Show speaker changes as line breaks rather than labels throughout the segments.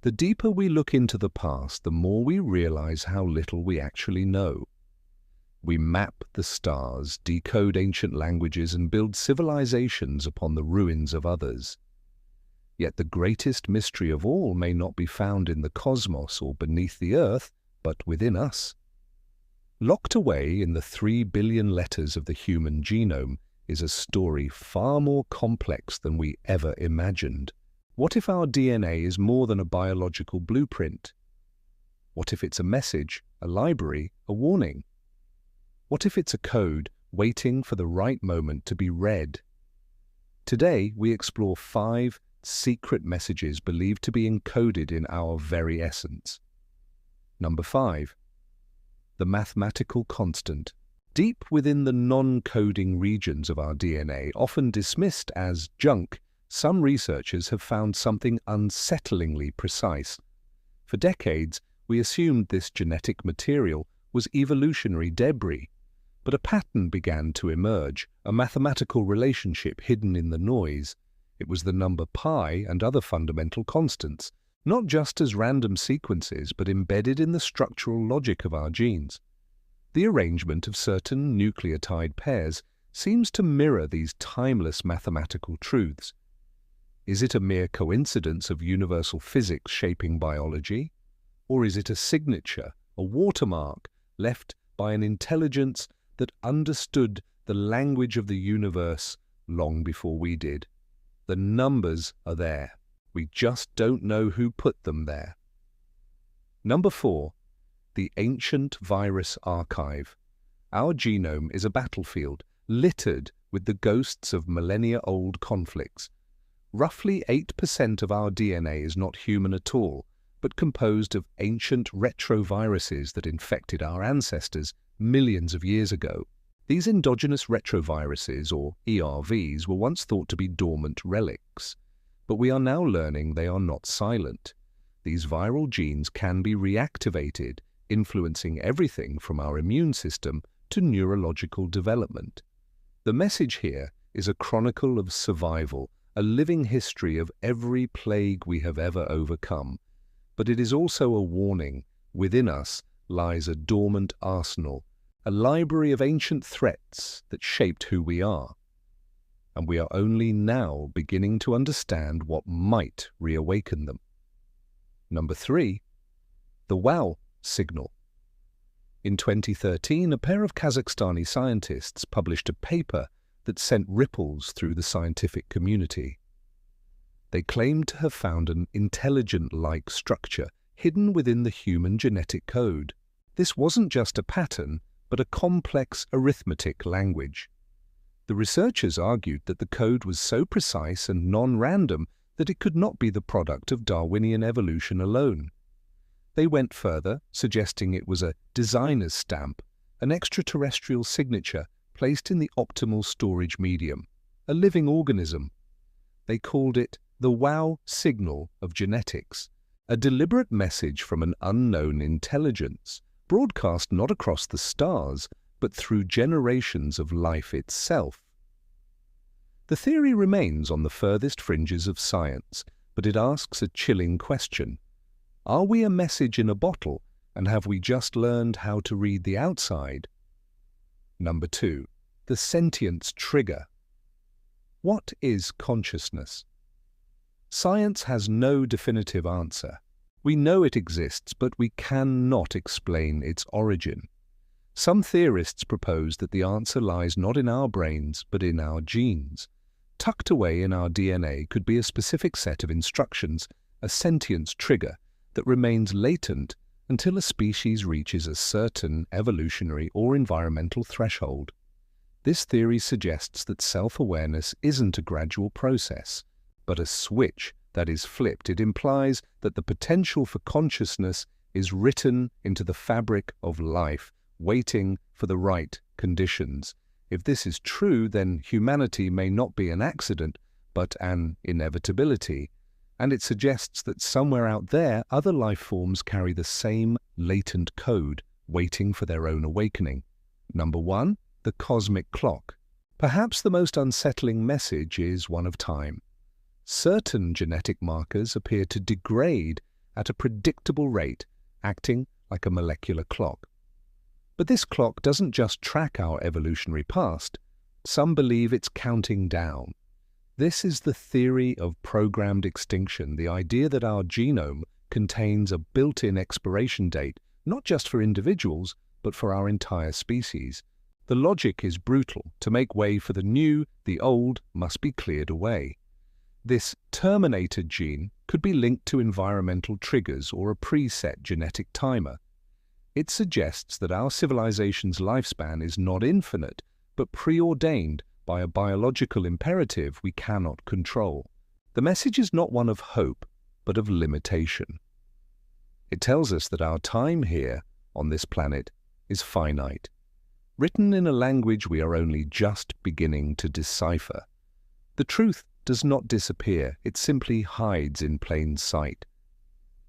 The deeper we look into the past, the more we realize how little we actually know. We map the stars, decode ancient languages, and build civilizations upon the ruins of others. Yet the greatest mystery of all may not be found in the cosmos or beneath the earth, but within us. Locked away in the 3 billion letters of the human genome is a story far more complex than we ever imagined. What if our DNA is more than a biological blueprint? What if it's a message, a library, a warning? What if it's a code waiting for the right moment to be read? Today, we explore 5 secret messages believed to be encoded in our very essence. Number 5. The mathematical constant. Deep within the non-coding regions of our DNA, often dismissed as junk, some researchers have found something unsettlingly precise. For decades, we assumed this genetic material was evolutionary debris, but a pattern began to emerge, a mathematical relationship hidden in the noise. It was the number pi and other fundamental constants, not just as random sequences, but embedded in the structural logic of our genes. The arrangement of certain nucleotide pairs seems to mirror these timeless mathematical truths. Is it a mere coincidence of universal physics shaping biology? Or is it a signature, a watermark, left by an intelligence that understood the language of the universe long before we did? The numbers are there. We just don't know who put them there. Number 4. The ancient virus archive. Our genome is a battlefield littered with the ghosts of millennia-old conflicts. Roughly 8% of our DNA is not human at all, but composed of ancient retroviruses that infected our ancestors millions of years ago. These endogenous retroviruses, or ERVs, were once thought to be dormant relics, but we are now learning they are not silent. These viral genes can be reactivated, influencing everything from our immune system to neurological development. The message here is a chronicle of survival, a living history of every plague we have ever overcome. But it is also a warning. Within us lies a dormant arsenal, a library of ancient threats that shaped who we are. And we are only now beginning to understand what might reawaken them. Number 3. The wow signal. In 2013, a pair of Kazakhstani scientists published a paper that sent ripples through the scientific community. They claimed to have found an intelligent-like structure hidden within the human genetic code. This wasn't just a pattern, but a complex arithmetic language. The researchers argued that the code was so precise and non-random that it could not be the product of Darwinian evolution alone. They went further, suggesting it was a designer's stamp, an extraterrestrial signature placed in the optimal storage medium, a living organism. They called it the wow signal of genetics, a deliberate message from an unknown intelligence, broadcast not across the stars, but through generations of life itself. The theory remains on the furthest fringes of science, but it asks a chilling question. Are we a message in a bottle, and have we just learned how to read the outside? Number 2. The sentience trigger. What is consciousness? Science has no definitive answer. We know it exists, but we cannot explain its origin. Some theorists propose that the answer lies not in our brains, but in our genes. Tucked away in our DNA could be a specific set of instructions, a sentience trigger, that remains latent until a species reaches a certain evolutionary or environmental threshold. This theory suggests that self-awareness isn't a gradual process, but a switch that is flipped. It implies that the potential for consciousness is written into the fabric of life, waiting for the right conditions. If this is true, then humanity may not be an accident, but an inevitability. And it suggests that somewhere out there, other life forms carry the same latent code, waiting for their own awakening. Number 1. The cosmic clock. Perhaps the most unsettling message is one of time. Certain genetic markers appear to degrade at a predictable rate, acting like a molecular clock. But this clock doesn't just track our evolutionary past. Some believe it's counting down. This is the theory of programmed extinction, the idea that our genome contains a built-in expiration date, not just for individuals, but for our entire species. The logic is brutal. To make way for the new, the old must be cleared away. This terminated gene could be linked to environmental triggers or a preset genetic timer. It suggests that our civilization's lifespan is not infinite, but preordained by a biological imperative we cannot control. The message is not one of hope, but of limitation. It tells us that our time here, on this planet, is finite, written in a language we are only just beginning to decipher. The truth does not disappear, it simply hides in plain sight.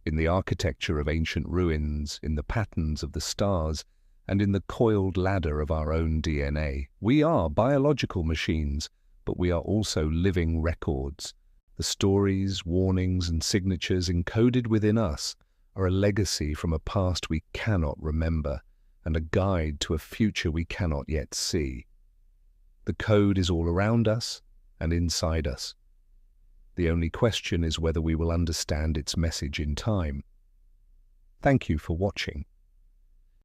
In the architecture of ancient ruins, in the patterns of the stars, and in the coiled ladder of our own DNA. We are biological machines, but we are also living records. The stories, warnings, and signatures encoded within us are a legacy from a past we cannot remember, and a guide to a future we cannot yet see. The code is all around us and inside us. The only question is whether we will understand its message in time. Thank you for watching.